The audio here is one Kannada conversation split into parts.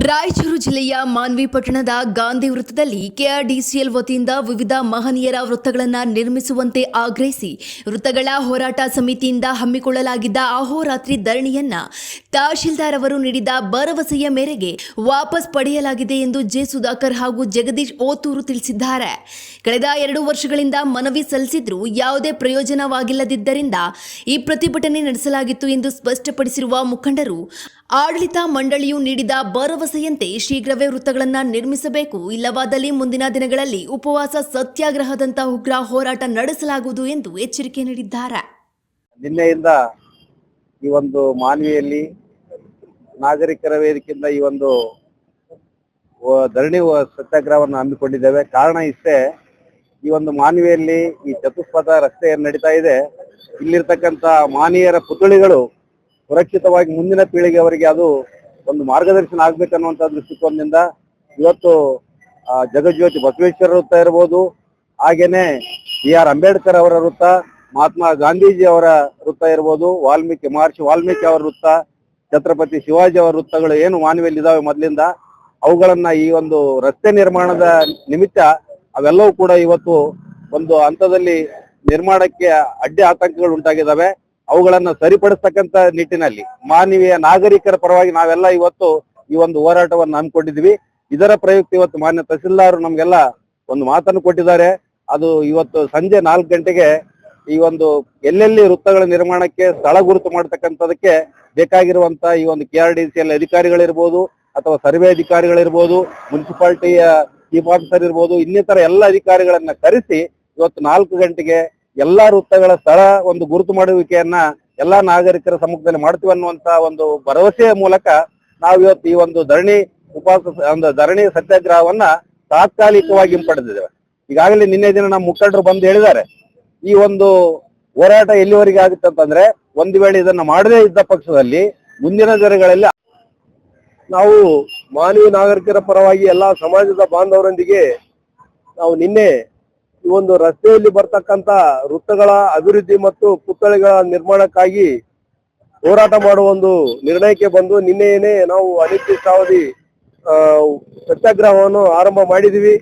ರಾಯಚೂರು ಜಿಲ್ಲೆಯ ಮಾನ್ವಿ ಪಟ್ಟಣದ ಗಾಂಧಿ ವೃತ್ತದಲ್ಲಿ ಕೆಆರ್ಡಿಸಿಎಲ್ ವತಿಯಿಂದ ವಿವಿಧ ಮಹನೀಯರ ವೃತ್ತಗಳನ್ನು ನಿರ್ಮಿಸುವಂತೆ ಆಗ್ರಹಿಸಿ ವೃತ್ತಗಳ ಹೋರಾಟ ಸಮಿತಿಯಿಂದ ಹಮ್ಮಿಕೊಳ್ಳಲಾಗಿದ್ದ ಅಹೋರಾತ್ರಿ ಧರಣಿಯನ್ನ ತಹಶೀಲ್ದಾರ್ ಅವರು ನೀಡಿದ ಭರವಸೆಯ ಮೇರೆಗೆ ವಾಪಸ್ ಪಡೆಯಲಾಗಿದೆ ಎಂದು ಜೆ ಸುಧಾಕರ್ ಹಾಗೂ ಜಗದೀಶ್ ಓತೂರು ತಿಳಿಸಿದ್ದಾರೆ. ಕಳೆದ 2 ವರ್ಷಗಳಿಂದ ಮನವಿ ಸಲ್ಲಿಸಿದ್ರೂ ಯಾವುದೇ ಪ್ರಯೋಜನವಾಗಿಲ್ಲದಿದ್ದರಿಂದ ಈ ಪ್ರತಿಭಟನೆ ನಡೆಸಲಾಗಿತ್ತು ಎಂದು ಸ್ಪಷ್ಟಪಡಿಸಿರುವ ಮುಖಂಡರು, ಆಡಳಿತ ಮಂಡಳಿಯು ನೀಡಿದ ಭರವಸೆಯಂತೆ ಶೀಘ್ರವೇ ವೃತ್ತಗಳನ್ನು ನಿರ್ಮಿಸಬೇಕು, ಇಲ್ಲವಾದಲ್ಲಿ ಮುಂದಿನ ದಿನಗಳಲ್ಲಿ ಉಪವಾಸ ಸತ್ಯಾಗ್ರಹದಂತಹ ಉಗ್ರ ಹೋರಾಟ ನಡೆಸಲಾಗುವುದು ಎಂದು ಎಚ್ಚರಿಕೆ ನೀಡಿದ್ದಾರೆ. ನಿನ್ನೆಯಿಂದ ಈ ಒಂದು ಮಾನ್ವಿಯಲ್ಲಿ ನಾಗರಿಕರ ವೇದಿಕೆಯಿಂದ ಈ ಒಂದು ಧರಣಿ ಸತ್ಯಾಗ್ರಹವನ್ನು ಹಮ್ಮಿಕೊಂಡಿದ್ದೇವೆ. ಕಾರಣ ಇಷ್ಟೇ, ಈ ಒಂದು ಮಾನ್ವಿಯಲ್ಲಿ ಈ ಚತುಷ್ಪಥ ರಸ್ತೆ ನಡೀತಾ ಇದೆ. ಇಲ್ಲಿರ್ತಕ್ಕಂಥ ಮಾನೀಯರ ಪುತ್ಥಳಿಗಳು ಸುರಕ್ಷಿತವಾಗಿ ಮುಂದಿನ ಪೀಳಿಗೆಯವರಿಗೆ ಅದು ಒಂದು ಮಾರ್ಗದರ್ಶನ ಆಗ್ಬೇಕನ್ನುವಂತ ದೃಷ್ಟಿಕೋನದಿಂದ ಇವತ್ತು ಜಗಜ್ಯೋತಿ ಬಸವೇಶ್ವರ ವೃತ್ತ ಇರ್ಬೋದು, ಹಾಗೇನೆ BR ಅಂಬೇಡ್ಕರ್ ಅವರ ವೃತ್ತ, ಮಹಾತ್ಮ ಗಾಂಧೀಜಿ ಅವರ ವೃತ್ತ ಇರ್ಬೋದು, ಮಹರ್ಷಿ ವಾಲ್ಮೀಕಿ ಅವರ ವೃತ್ತ, ಛತ್ರಪತಿ ಶಿವಾಜಿ ಅವರ ವೃತ್ತಗಳು ಏನು ಮಾನವಿಯಲ್ಲಿ ಇದಾವೆ ಮೊದಲಿಂದ, ಅವುಗಳನ್ನ ಈ ಒಂದು ರಸ್ತೆ ನಿರ್ಮಾಣದ ನಿಮಿತ್ತ ಅವೆಲ್ಲವೂ ಕೂಡ ಇವತ್ತು ಒಂದು ಹಂತದಲ್ಲಿ ನಿರ್ಮಾಣಕ್ಕೆ ಅಡ್ಡಿ ಆತಂಕಗಳು ಉಂಟಾಗಿದ್ದಾವೆ. ಅವುಗಳನ್ನ ಸರಿಪಡಿಸ್ತಕ್ಕಂತ ನಿಟ್ಟಿನಲ್ಲಿ ಮಾನವೀಯ ನಾಗರಿಕರ ಪರವಾಗಿ ನಾವೆಲ್ಲ ಇವತ್ತು ಈ ಒಂದು ಹೋರಾಟವನ್ನು ಹಮ್ಮಿಕೊಂಡಿದ್ವಿ. ಇದರ ಪ್ರಯುಕ್ತ ಇವತ್ತು ಮಾನ್ಯ ತಹಸೀಲ್ದಾರ್ ನಮ್ಗೆಲ್ಲ ಒಂದು ಮಾತನ್ನು ಕೊಟ್ಟಿದ್ದಾರೆ. ಅದು ಇವತ್ತು ಸಂಜೆ 4 ಗಂಟೆಗೆ ಈ ಒಂದು ಎಲ್ಲೆಲ್ಲಿ ವೃತ್ತಗಳ ನಿರ್ಮಾಣಕ್ಕೆ ಸ್ಥಳ ಗುರುತು ಮಾಡತಕ್ಕಂಥದಕ್ಕೆ ಬೇಕಾಗಿರುವಂತ ಈ ಒಂದು KRDCL ಅಧಿಕಾರಿಗಳಿರ್ಬೋದು ಅಥವಾ ಸರ್ವೆ ಅಧಿಕಾರಿಗಳಿರ್ಬೋದು, ಮುನ್ಸಿಪಾಲಿಟಿಯ ಚೀಫ್ ಆಫೀಸರ್ ಇರ್ಬೋದು, ಇನ್ನಿತರ ಎಲ್ಲ ಅಧಿಕಾರಿಗಳನ್ನ ಕರೆಸಿ ಇವತ್ತು 4 ಗಂಟೆಗೆ ಎಲ್ಲಾ ವೃತ್ತಗಳ ಸ್ಥಳ ಒಂದು ಗುರುತು ಮಾಡುವಿಕೆಯನ್ನ ಎಲ್ಲಾ ನಾಗರಿಕರ ಸಮ್ಮುಖದಲ್ಲಿ ಮಾಡ್ತೀವಿ ಅನ್ನುವಂತ ಒಂದು ಭರವಸೆಯ ಮೂಲಕ ನಾವು ಇವತ್ತು ಈ ಒಂದು ಧರಣಿ ಸತ್ಯಾಗ್ರಹವನ್ನ ತಾತ್ಕಾಲಿಕವಾಗಿ ಹಿಂಪಡೆದಿದ್ದೇವೆ. ಈಗಾಗಲೇ ನಿನ್ನೆ ದಿನ ನಮ್ಮ ಮುಖಂಡರು ಬಂದು ಹೇಳಿದ್ದಾರೆ, ಈ ಒಂದು ಹೋರಾಟ ಎಲ್ಲಿವರೆಗೆ ಆಗುತ್ತೆ ಅಂತಂದ್ರೆ, ಒಂದು ವೇಳೆ ಇದನ್ನ ಮಾಡದೇ ಇದ್ದ ಪಕ್ಷದಲ್ಲಿ ಮುಂದಿನ ದಿನಗಳಲ್ಲಿ ನಾವು ಮಾನವೀಯ ನಾಗರಿಕರ ಪರವಾಗಿ ಎಲ್ಲಾ ಸಮಾಜದ ಬಾಂಧವರೊಂದಿಗೆ ನಾವು ನಿನ್ನೆ ಈ ಒಂದು ರಸ್ತೆಯಲ್ಲಿ ಬರ್ತಕ್ಕಂತ ವೃತ್ತಗಳ ಅಭಿವೃದ್ಧಿ ಮತ್ತು ಪುತ್ಥಳಿಗಳ ನಿರ್ಮಾಣಕ್ಕಾಗಿ ಹೋರಾಟ ಮಾಡುವ ಒಂದು ನಿರ್ಣಯಕ್ಕೆ ಬಂದು ನಿನ್ನೆಯೇ ನಾವು ಅನಿರ್ದಿಷ್ಟಾವಧಿ ಸತ್ಯಾಗ್ರಹವನ್ನು ಆರಂಭ ಮಾಡಿದೀವಿ.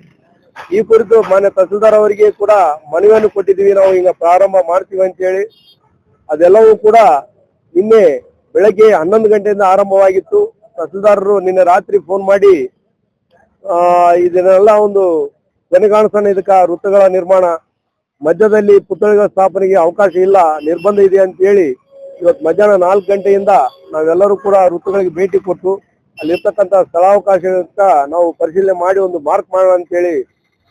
ಈ ಕುರಿತು ಮಾನ್ಯ ತಹಸೀಲ್ದಾರ್ ಅವರಿಗೆ ಕೂಡ ಮನವಿಯನ್ನು ಕೊಟ್ಟಿದ್ದೀವಿ, ನಾವು ಈಗ ಪ್ರಾರಂಭ ಮಾಡ್ತೀವಿ ಅಂತ ಹೇಳಿ. ಅದೆಲ್ಲವೂ ಕೂಡ ನಿನ್ನೆ ಬೆಳಗ್ಗೆ 11 ಗಂಟೆಯಿಂದ ಆರಂಭವಾಗಿತ್ತು. ತಹಸೀಲ್ದಾರರು ನಿನ್ನೆ ರಾತ್ರಿ ಫೋನ್ ಮಾಡಿ ಇದನ್ನೆಲ್ಲ ಒಂದು ಕೊನೆಗಾಣಿಸೋಣ, ಇದಕ್ಕ ವೃತ್ತಗಳ ನಿರ್ಮಾಣ ಮಧ್ಯದಲ್ಲಿ ಪುತ್ಥಳಿಗಳ ಸ್ಥಾಪನೆಗೆ ಅವಕಾಶ ಇಲ್ಲ, ನಿರ್ಬಂಧ ಇದೆ ಅಂತ ಹೇಳಿ ಇವತ್ತು ಮಧ್ಯಾಹ್ನ 4 ಗಂಟೆಯಿಂದ ನಾವೆಲ್ಲರೂ ಕೂಡ ವೃತ್ತಗಳಿಗೆ ಭೇಟಿ ಕೊಟ್ಟು ಅಲ್ಲಿರ್ತಕ್ಕಂಥ ಸ್ಥಳಾವಕಾಶ ನಾವು ಪರಿಶೀಲನೆ ಮಾಡಿ ಒಂದು ಮಾರ್ಕ್ ಮಾಡೋಣ ಅಂತ ಹೇಳಿ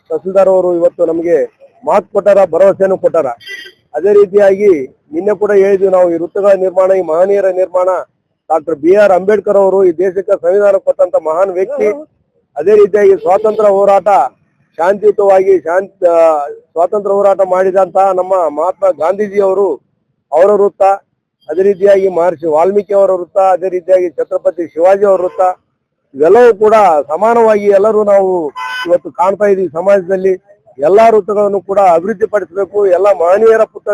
ತಹಸೀಲ್ದಾರ್ ಅವರು ಇವತ್ತು ನಮಗೆ ಮಾತು ಕೊಟ್ಟಾರ, ಭರವಸೆಯನ್ನು ಕೊಟ್ಟಾರ. ಅದೇ ರೀತಿಯಾಗಿ ನಿನ್ನೆ ಕೂಡ ಹೇಳಿದ್ವಿ ನಾವು, ಈ ವೃತ್ತಗಳ ನಿರ್ಮಾಣ, ಈ ಮಹನೀಯರ ನಿರ್ಮಾಣ, ಡಾಕ್ಟರ್ BR ಅಂಬೇಡ್ಕರ್ ಅವರು ಈ ದೇಶಕ್ಕೆ ಸಂವಿಧಾನ ಕೊಟ್ಟಂತ ಮಹಾನ್ ವ್ಯಕ್ತಿ. ಅದೇ ರೀತಿಯಾಗಿ ಸ್ವಾತಂತ್ರ್ಯ ಹೋರಾಟ ಶಾಂತಿಯುತವಾಗಿ ಸ್ವಾತಂತ್ರ್ಯ ಹೋರಾಟ ಮಾಡಿದಂತಹ ನಮ್ಮ ಮಹಾತ್ಮ ಗಾಂಧೀಜಿ ಅವರು ಅವರ ವೃತ್ತ, ಅದೇ ರೀತಿಯಾಗಿ ಮಹರ್ಷಿ ವಾಲ್ಮೀಕಿ ಅವರ ವೃತ್ತ, ಅದೇ ರೀತಿಯಾಗಿ ಛತ್ರಪತಿ ಶಿವಾಜಿ ಅವರ ವೃತ್ತ, ಇವೆಲ್ಲವೂ ಕೂಡ ಸಮಾನವಾಗಿ ಎಲ್ಲರೂ ನಾವು ಇವತ್ತು ಕಾಣ್ತಾ ಇದೀವಿ. ಸಮಾಜದಲ್ಲಿ ಎಲ್ಲಾ ವೃತ್ತಗಳನ್ನು ಕೂಡ ಅಭಿವೃದ್ಧಿ ಪಡಿಸಬೇಕು, ಎಲ್ಲ ಮಹನೀಯರ ಪುತ್ಥಳಿಗಳು